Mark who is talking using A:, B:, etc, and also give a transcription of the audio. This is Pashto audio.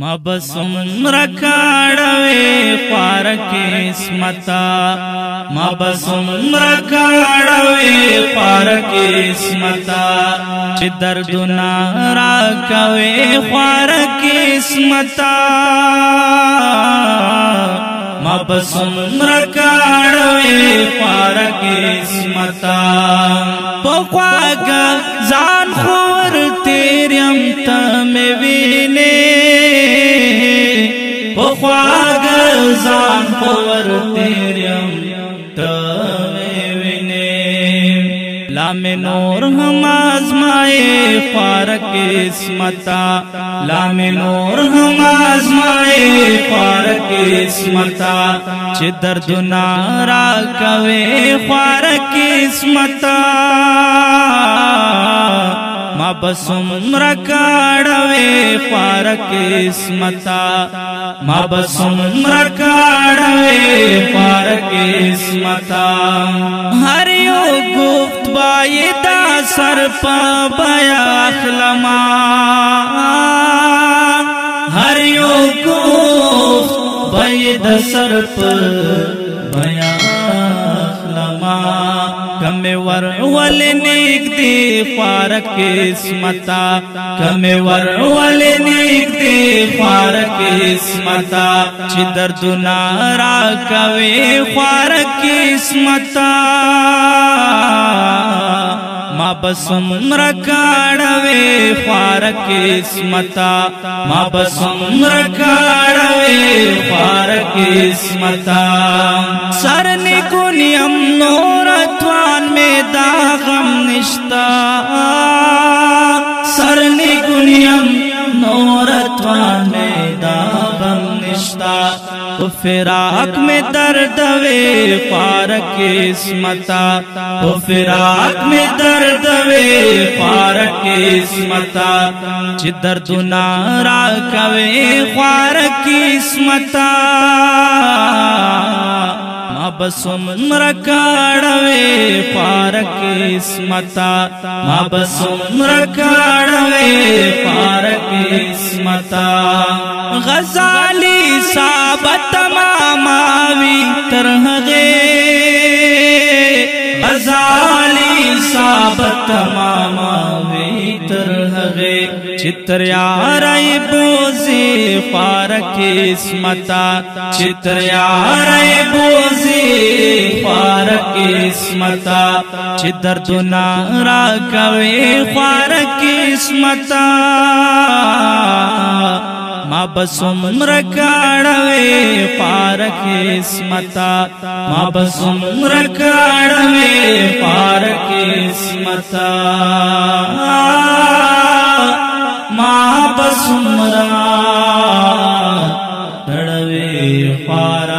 A: ما بسم رکاڑوے پارک اسمتا ما بسم رکاڑوے پارک اسمتا چی دردنا راکوے پارک اسمتا ما بسم رکاڑوے پارک اسمتا پخواگا زان خور تیریم تمی وینے پخواگ زان خور تیریم تمی وینے لام نور ہم آزمائے پارک اسمتا لام نور ہم آزمائے پارک اسمتا چی دردنا راکوے پارک اسمتا ما بسم رکاڑوے پارک اسمتا ما بسم رکاڑوے پارک اسمتا ہر یو گفت بائی دا سر پا بیا اخلما ہر یو گفت بائی دا سر پا بیا اخلما کم ور ول نیک دی پارک اسمتا کم ور ول نیک دی پارک اسمتا چی دردنا راکوے پارک اسمتا ما بسم رکاڑوے پارک اسمتا ما بسم رکاڑوے پارک اسمتا سر نکنیم نورتوان میں دا غم نشتا سر نکنیم نورتوان میں دا غم نشتا تو فراق میں دردوے پارک اسمتا تو فراق میں دردوے پارک اسمتا چی دردنا راکوے پارک اسمتا ما بسم رکاڑوے پارک اسمتا ما بسم رکاڑوے پارک اسمتا غزالی صابت ماماوی ترہگے غزالی صابت ماماوی ترہگے چتر یارائی بوزی پارک اسمتا چتر یارائی بوزی پارک اسمتا چی دردنا راکوے پارک اسمتا ما بسم رکاڑوے پارک اسمتا ما بسم رکاڑوے پارک اسمتا ما بسم رکاڑوے پارک